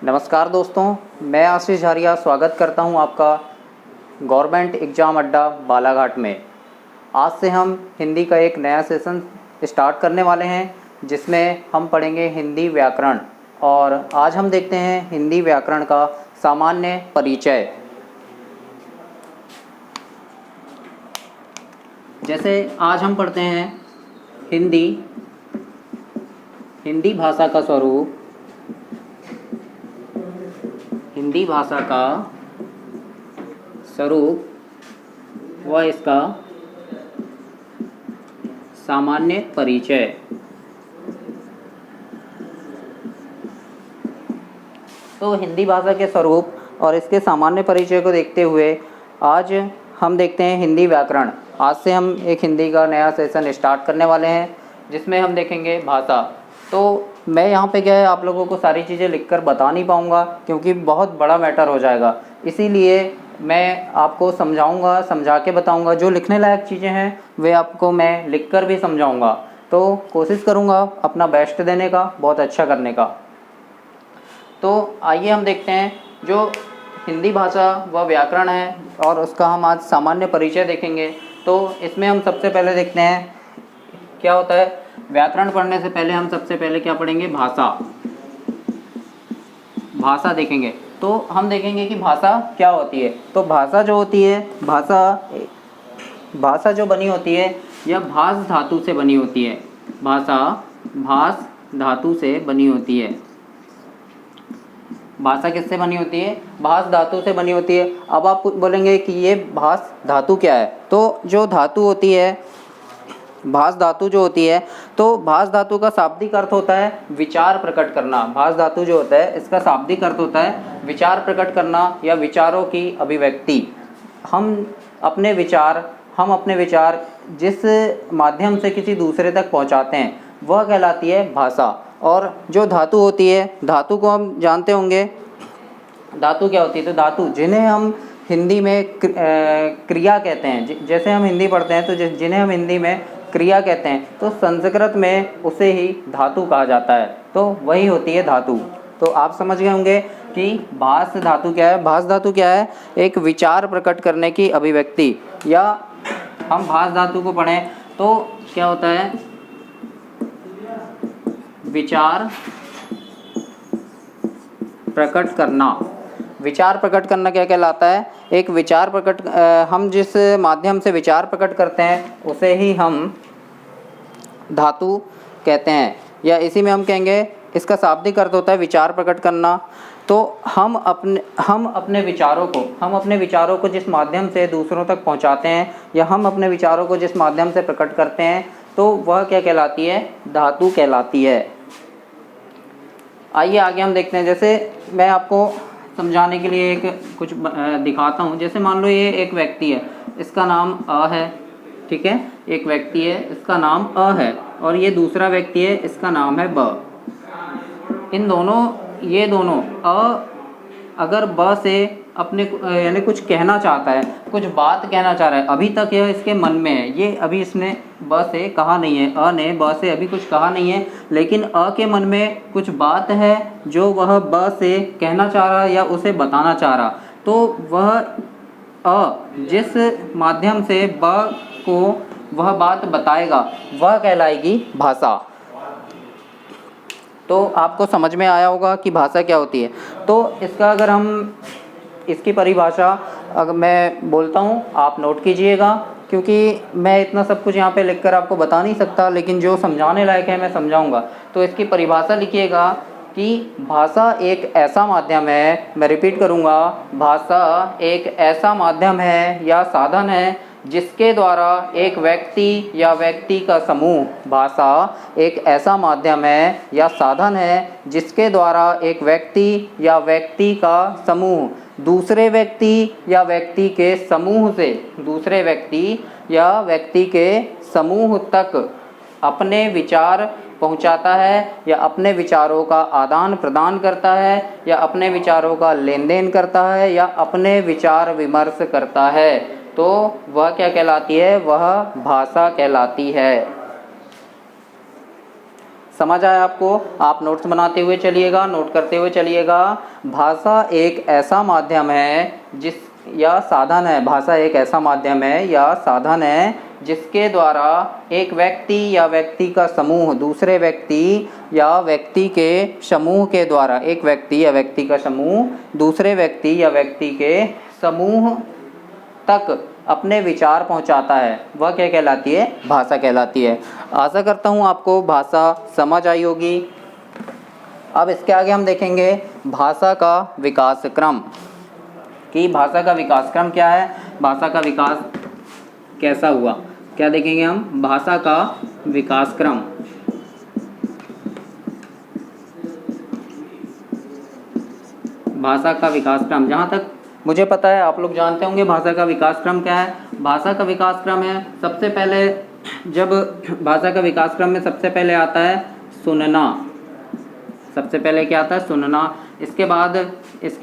नमस्कार दोस्तों, मैं आशीष झारिया स्वागत करता हूं आपका गवर्नमेंट एग्ज़ाम अड्डा बालाघाट में। आज से हम हिंदी का एक नया सेशन स्टार्ट करने वाले हैं जिसमें हम पढ़ेंगे हिंदी व्याकरण। और आज हम देखते हैं हिंदी व्याकरण का सामान्य परिचय। जैसे आज हम पढ़ते हैं हिंदी भाषा का स्वरूप, हिंदी भाषा का स्वरूप व इसका सामान्य परिचय। तो हिंदी भाषा के स्वरूप और इसके सामान्य परिचय को देखते हुए आज हम देखते हैं हिंदी व्याकरण। आज से हम एक हिंदी का नया सेशन स्टार्ट करने वाले हैं जिसमें हम देखेंगे भाषा। तो मैं यहाँ पे क्या है, आप लोगों को सारी चीज़ें लिखकर बता नहीं पाऊँगा क्योंकि बहुत बड़ा मैटर हो जाएगा। इसीलिए मैं आपको समझाऊँगा, समझा के बताऊँगा। जो लिखने लायक चीज़ें हैं वे आपको मैं लिखकर भी समझाऊँगा। तो कोशिश करूँगा अपना बेस्ट देने का, बहुत अच्छा करने का। तो आइए हम देखते हैं जो हिंदी भाषा व व्याकरण है और उसका हम आज सामान्य परिचय देखेंगे। तो इसमें हम सबसे पहले देखते हैं क्या होता है। व्याकरण पढ़ने से पहले हम सबसे पहले क्या पढ़ेंगे, भाषा देखेंगे। तो हम देखेंगे कि भाषा क्या होती है। तो भाषा जो होती है, भाषा जो बनी होती है यह भास धातु से बनी होती है। भाषा भास धातु से बनी होती है। भाषा किससे बनी होती है? भास धातु से बनी होती है। अब आप बोलेंगे कि ये भास धातु क्या है? तो जो धातु होती है, भास धातु जो होती है, तो भास धातु का शाब्दिक अर्थ होता है विचार प्रकट करना। भास धातु जो होता है इसका शाब्दिक अर्थ होता है विचार प्रकट करना या विचारों की अभिव्यक्ति। हम अपने विचार जिस माध्यम से किसी दूसरे तक पहुंचाते हैं वह कहलाती है भाषा। और जो धातु होती है, धातु को हम जानते होंगे, धातु क्या होती है? तो धातु जिन्हें हम हिंदी में क्रिया कहते हैं। जैसे हम हिंदी पढ़ते हैं तो जिन्हें हम हिंदी में क्रिया कहते हैं, तो संस्कृत में उसे ही धातु कहा जाता है। तो वही होती है धातु। तो आप समझ गए होंगे कि भास धातु क्या है। भास धातु क्या है? एक विचार प्रकट करने की अभिव्यक्ति। या हम भास धातु को पढ़ें तो क्या होता है, विचार प्रकट करना। विचार प्रकट करना क्या कहलाता है? एक विचार प्रकट हम जिस माध्यम से विचार प्रकट करते हैं उसे ही हम धातु कहते हैं। या इसी में हम कहेंगे इसका शाब्दिक अर्थ होता है विचार प्रकट करना। तो हम अपने विचारों को जिस माध्यम से दूसरों तक पहुंचाते हैं या हम अपने विचारों को जिस माध्यम से प्रकट करते हैं तो वह क्या कहलाती है? धातु कहलाती है। आइए आगे हम देखते हैं। जैसे मैं आपको समझाने के लिए कुछ दिखाता हूँ। जैसे मान लो ये एक व्यक्ति है, इसका नाम अ है, ठीक है। एक व्यक्ति है, इसका नाम अ है, और ये दूसरा व्यक्ति है, इसका नाम है ब। ये दोनों अ अगर ब से अपने यानी कुछ कहना चाहता है, कुछ बात कहना चाह रहा है, अभी तक यह इसके मन में है, ये अभी इसने ब से कहा नहीं है, अ ने ब से अभी कुछ कहा नहीं है, लेकिन अ के मन में कुछ बात है जो वह ब से कहना चाह रहा है या उसे बताना चाह रहा। तो वह अ जिस माध्यम से ब को वह बात बताएगा वह कहलाएगी भाषा। तो आपको समझ में आया होगा कि भाषा क्या होती है। तो इसका अगर हम इसकी परिभाषा अगर मैं बोलता हूँ, आप नोट कीजिएगा, क्योंकि मैं इतना सब कुछ यहाँ पे लिखकर आपको बता नहीं सकता, लेकिन जो समझाने लायक है मैं समझाऊंगा। तो इसकी परिभाषा लिखिएगा कि भाषा एक ऐसा माध्यम है, मैं रिपीट करूँगा, भाषा एक ऐसा माध्यम है या साधन है जिसके द्वारा एक व्यक्ति या व्यक्ति का समूह, भाषा एक ऐसा माध्यम है या साधन है जिसके द्वारा एक व्यक्ति या व्यक्ति का समूह दूसरे व्यक्ति या व्यक्ति के समूह से दूसरे व्यक्ति या व्यक्ति के समूह तक अपने विचार पहुंचाता है या अपने विचारों का आदान प्रदान करता है या अपने विचारों का लेन देन करता है या अपने विचार विमर्श करता है। तो वह क्या कहलाती है? वह भाषा कहलाती है। समझ आया आपको? आप नोट्स बनाते हुए चलिएगा, नोट करते हुए चलिएगा। भाषा एक ऐसा माध्यम है या साधन है, भाषा एक ऐसा माध्यम है या साधन है जिसके द्वारा एक व्यक्ति या व्यक्ति का समूह दूसरे व्यक्ति या व्यक्ति के समूह के द्वारा, एक व्यक्ति या व्यक्ति का समूह दूसरे व्यक्ति या व्यक्ति के समूह तक अपने विचार पहुंचाता है, वह क्या कहलाती है? भाषा कहलाती है। आशा करता हूं आपको भाषा समझ आई होगी। अब इसके आगे हम देखेंगे भाषा का विकास क्रम, कि भाषा का विकास क्रम क्या है, भाषा का विकास कैसा हुआ, क्या देखेंगे हम? भाषा का विकास क्रम। भाषा का विकास क्रम, जहाँ तक मुझे पता है आप लोग जानते होंगे भाषा का विकास क्रम क्या है। भाषा का विकास क्रम है, सबसे पहले जब भाषा का विकास क्रम में सबसे पहले आता है सुनना। सबसे पहले क्या आता है? सुनना। इसके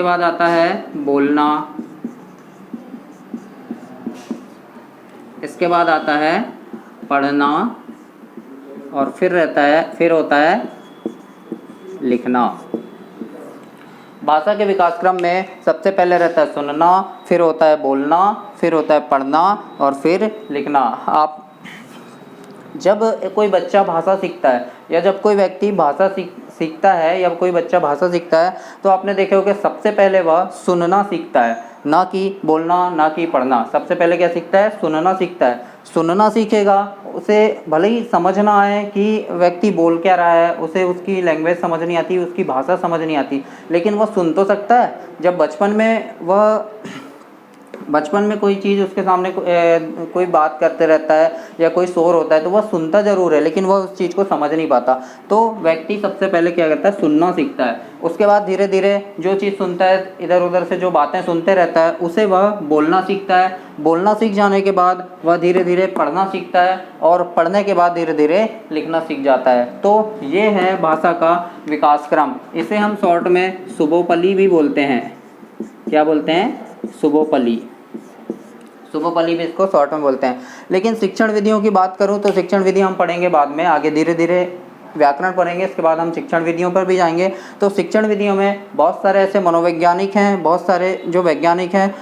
बाद आता है बोलना। इसके बाद आता है पढ़ना और फिर होता है लिखना। भाषा के विकास क्रम में सबसे पहले रहता है सुनना, फिर होता है बोलना, फिर होता है पढ़ना और फिर लिखना। आप जब कोई बच्चा भाषा सीखता है या जब कोई व्यक्ति भाषा सीखता है या कोई बच्चा भाषा सीखता है तो आपने देखे होगा सबसे पहले वह सुनना सीखता है, ना कि बोलना, ना कि पढ़ना। सबसे पहले क्या सीखता है? सुनना सीखता है। सुनना सीखेगा, उसे भले ही समझ ना आए कि व्यक्ति बोल क्या रहा है, उसे उसकी लैंग्वेज समझ नहीं आती, उसकी भाषा समझ नहीं आती, लेकिन वह सुन तो सकता है। जब बचपन में कोई चीज़ उसके सामने कोई बात करते रहता है या कोई शोर होता है तो वह सुनता ज़रूर है, लेकिन वह उस चीज़ को समझ नहीं पाता। तो व्यक्ति सबसे पहले क्या करता है? सुनना सीखता है। उसके बाद धीरे धीरे जो चीज़ सुनता है, इधर उधर से जो बातें सुनते रहता है, उसे वह बोलना सीखता है। बोलना सीख जाने के बाद वह धीरे धीरे पढ़ना सीखता है और पढ़ने के बाद धीरे धीरे लिखना सीख जाता है। तो ये है भाषा का विकास क्रम। इसे हम शॉर्ट में सुबोपली भी बोलते हैं। क्या बोलते हैं? सुबोपली। सुबोपली भी इसको शॉर्ट में बोलते हैं। लेकिन शिक्षण विधियों की बात करूं तो शिक्षण विधि हम पढ़ेंगे बाद में, आगे धीरे धीरे व्याकरण पढ़ेंगे, इसके बाद हम शिक्षण विधियों पर भी जाएंगे। तो शिक्षण विधियों में बहुत सारे ऐसे मनोवैज्ञानिक हैं, बहुत सारे जो वैज्ञानिक हैं,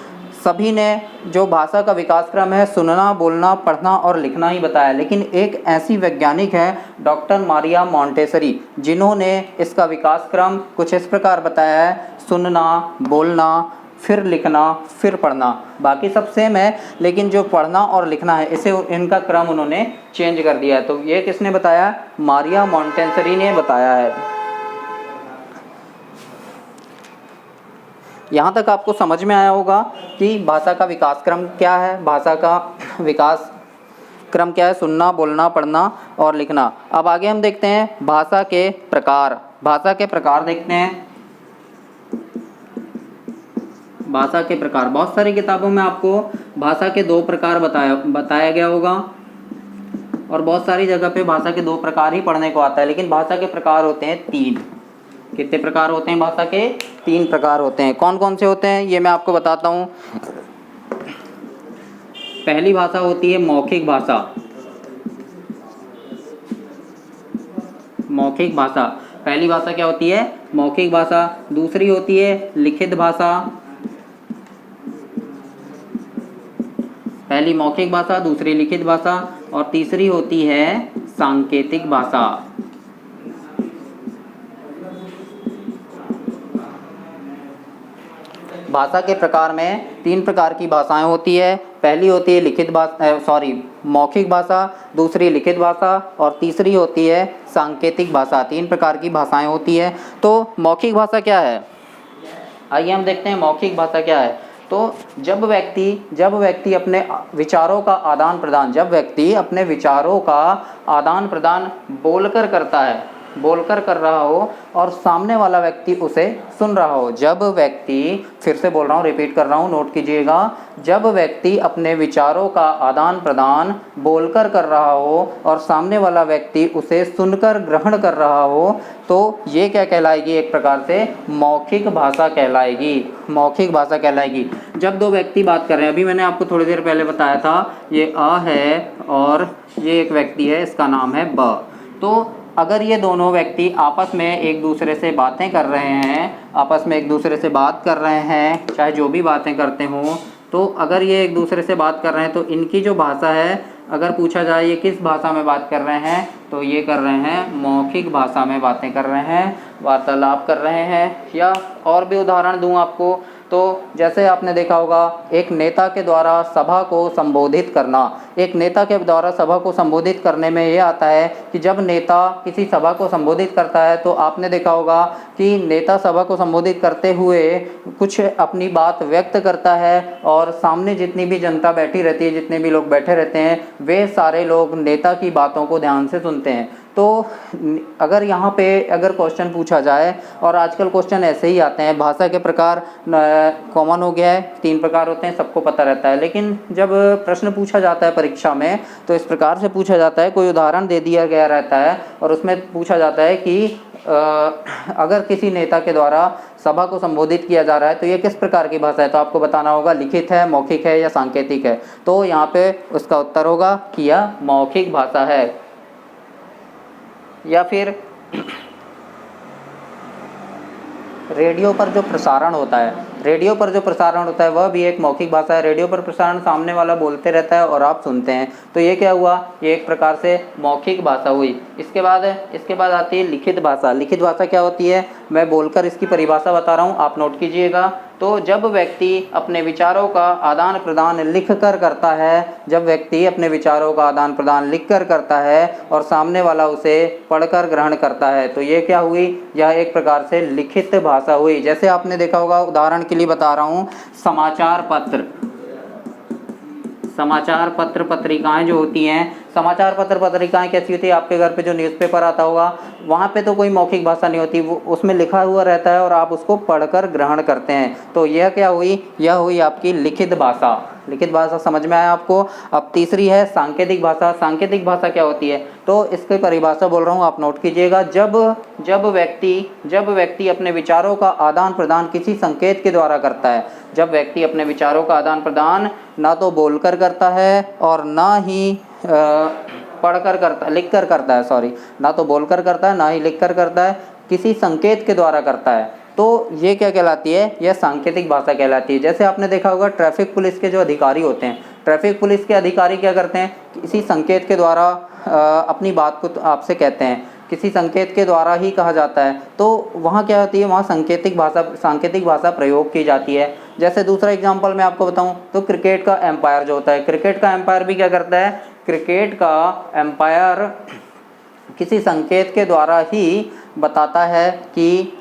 सभी ने जो भाषा का विकास क्रम है सुनना, बोलना, पढ़ना और लिखना ही बताया। लेकिन एक ऐसी वैज्ञानिक है डॉक्टर मारिया मॉन्टेसरी, जिन्होंने इसका विकास क्रम कुछ इस प्रकार बताया है: सुनना, बोलना, फिर लिखना, फिर पढ़ना। बाकी सब सेम है, लेकिन जो पढ़ना और लिखना है इसे इनका क्रम उन्होंने चेंज कर दिया है। तो ये किसने बताया? मारिया मॉन्टेसरी ने बताया है। यहाँ तक आपको समझ में आया होगा कि भाषा का विकास क्रम क्या है, भाषा का विकास क्रम क्या है: सुनना, बोलना, पढ़ना और लिखना। अब आगे हम देखते हैं भाषा के प्रकार। भाषा के प्रकार देखते हैं। भाषा के प्रकार, बहुत सारी किताबों में आपको भाषा के 2 प्रकार बताया गया होगा और बहुत सारी जगह पे भाषा के 2 प्रकार ही पढ़ने को आता है, लेकिन भाषा के प्रकार होते हैं 3। कितने प्रकार होते हैं? भाषा के 3 प्रकार होते हैं। कौन कौन से होते हैं ये मैं आपको बताता हूँ। पहली भाषा होती है मौखिक भाषा। मौखिक भाषा, पहली भाषा क्या होती है? मौखिक भाषा। दूसरी होती है लिखित भाषा। पहली मौखिक भाषा, दूसरी लिखित भाषा और तीसरी होती है सांकेतिक भाषा। भाषा के प्रकार में 3 प्रकार की भाषाएं होती है। पहली होती है मौखिक भाषा, दूसरी लिखित भाषा और तीसरी होती है सांकेतिक भाषा। 3 प्रकार की भाषाएं होती है। तो मौखिक भाषा क्या है? आइए हम देखते हैं मौखिक भाषा क्या है। तो जब व्यक्ति अपने विचारों का आदान प्रदान, जब व्यक्ति अपने विचारों का आदान प्रदान बोलकर करता है, बोलकर कर रहा हो और सामने वाला व्यक्ति उसे सुन रहा हो। जब व्यक्ति, फिर से बोल रहा हूँ, रिपीट कर रहा हूँ, नोट कीजिएगा, जब व्यक्ति अपने विचारों का आदान प्रदान बोलकर कर रहा हो और सामने वाला व्यक्ति उसे सुनकर ग्रहण कर रहा हो, तो ये क्या कहलाएगी? एक प्रकार से मौखिक भाषा कहलाएगी। मौखिक भाषा कहलाएगी। जब 2 व्यक्ति बात कर रहे हैं, अभी मैंने आपको थोड़ी देर पहले बताया था, ये अ है और ये एक व्यक्ति है, इसका नाम है ब। तो अगर ये दोनों व्यक्ति आपस में एक दूसरे से बातें कर रहे हैं, आपस में एक दूसरे से बात कर रहे हैं, चाहे जो भी बातें करते हों, तो अगर ये एक दूसरे से बात कर रहे हैं तो इनकी जो भाषा है, अगर पूछा जाए ये किस भाषा में बात कर रहे हैं, तो ये कर रहे हैं मौखिक भाषा में बातें कर रहे हैं, वार्तालाप कर रहे हैं। या और भी उदाहरण दूं आपको, तो जैसे आपने देखा होगा एक नेता के द्वारा सभा को संबोधित करना। एक नेता के द्वारा सभा को संबोधित करने में ये आता है कि जब नेता किसी सभा को संबोधित करता है तो आपने देखा होगा कि नेता सभा को संबोधित करते हुए कुछ अपनी बात व्यक्त करता है और सामने जितनी भी जनता बैठी रहती है, जितने भी लोग बैठे रहते हैं, वे सारे लोग नेता की बातों को ध्यान से सुनते हैं। तो अगर यहाँ पे अगर क्वेश्चन पूछा जाए, और आजकल क्वेश्चन ऐसे ही आते हैं, भाषा के प्रकार कॉमन हो गया है, 3 प्रकार होते हैं, सबको पता रहता है, लेकिन जब प्रश्न पूछा जाता है परीक्षा में तो इस प्रकार से पूछा जाता है, कोई उदाहरण दे दिया गया रहता है और उसमें पूछा जाता है कि अगर किसी नेता के द्वारा सभा को संबोधित किया जा रहा है तो ये किस प्रकार की भाषा है, तो आपको बताना होगा लिखित है, मौखिक है या सांकेतिक है। तो यहाँ पे उसका उत्तर होगा कि यह मौखिक भाषा है। या फिर रेडियो पर जो प्रसारण होता है, रेडियो पर जो प्रसारण होता है वह भी एक मौखिक भाषा है। रेडियो पर प्रसारण सामने वाला बोलते रहता है और आप सुनते हैं, तो ये क्या हुआ, ये एक प्रकार से मौखिक भाषा हुई। इसके बाद आती है लिखित भाषा। लिखित भाषा क्या होती है, मैं बोलकर इसकी परिभाषा बता रहा हूँ, आप नोट कीजिएगा। तो जब व्यक्ति अपने विचारों का आदान प्रदान लिख कर करता है, जब व्यक्ति अपने विचारों का आदान प्रदान लिख कर करता है और सामने वाला उसे पढ़कर ग्रहण करता है, तो ये क्या हुई, यह एक प्रकार से लिखित भाषा हुई। जैसे आपने देखा होगा, उदाहरण के लिए बता रहा हूँ, समाचार पत्र पत्रिकाएं जो होती हैं, समाचार पत्र पत्रिकाएं कैसी होती है, आपके घर पे जो न्यूज़पेपर आता होगा वहाँ पे तो कोई मौखिक भाषा नहीं होती, वो उसमें लिखा हुआ रहता है और आप उसको पढ़कर ग्रहण करते हैं। तो यह क्या हुई, यह हुई आपकी लिखित भाषा। लिखित भाषा समझ में आया आपको। अब तीसरी है सांकेतिक भाषा। सांकेतिक भाषा क्या होती है, तो इसकी परिभाषा बोल रहा हूँ, आप नोट कीजिएगा। जब व्यक्ति अपने विचारों का आदान प्रदान किसी संकेत के द्वारा करता है, जब व्यक्ति अपने विचारों का आदान प्रदान ना तो बोलकर करता है और ना ही पढ़कर करता, लिख कर करता है, सॉरी, ना तो बोलकर करता है ना ही लिख कर करता है, किसी संकेत के द्वारा करता है, तो ये क्या कहलाती है, यह सांकेतिक भाषा कहलाती है। जैसे आपने देखा होगा ट्रैफिक पुलिस के जो अधिकारी होते हैं, ट्रैफिक पुलिस के अधिकारी क्या करते हैं, किसी संकेत के द्वारा अपनी बात को आपसे कहते हैं, किसी संकेत के द्वारा ही कहा जाता है, तो वहाँ क्या होती है, वहाँ सांकेतिक भाषा प्रयोग की जाती है। जैसे दूसरा एग्जांपल मैं आपको बताऊं तो क्रिकेट का एम्पायर जो होता है, क्रिकेट का एम्पायर भी क्या करता है, क्रिकेट का एम्पायर किसी संकेत के द्वारा ही बताता है कि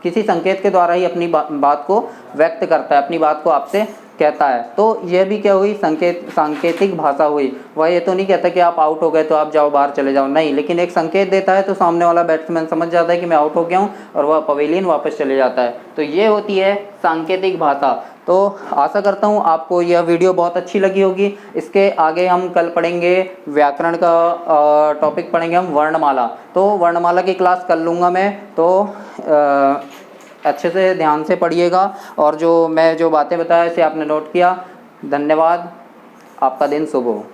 किसी संकेत के द्वारा ही अपनी बात को व्यक्त करता है, अपनी बात को आपसे कहता है। तो यह भी क्या हुई, सांकेतिक भाषा हुई। वह ये तो नहीं कहता कि आप आउट हो गए तो आप जाओ बाहर चले जाओ, नहीं, लेकिन एक संकेत देता है तो सामने वाला बैट्समैन समझ जाता है कि मैं आउट हो गया हूँ और वह पवेलियन वापस चले जाता है। तो ये होती है सांकेतिक भाषा। तो आशा करता हूँ आपको यह वीडियो बहुत अच्छी लगी होगी। इसके आगे हम कल पढ़ेंगे व्याकरण का टॉपिक पढ़ेंगे हम, वर्णमाला। तो वर्णमाला की क्लास कर लूँगा मैं, तो अच्छे से ध्यान से पढ़िएगा और जो मैं जो बातें बताया इसे आपने नोट किया। धन्यवाद, आपका दिन शुभ हो।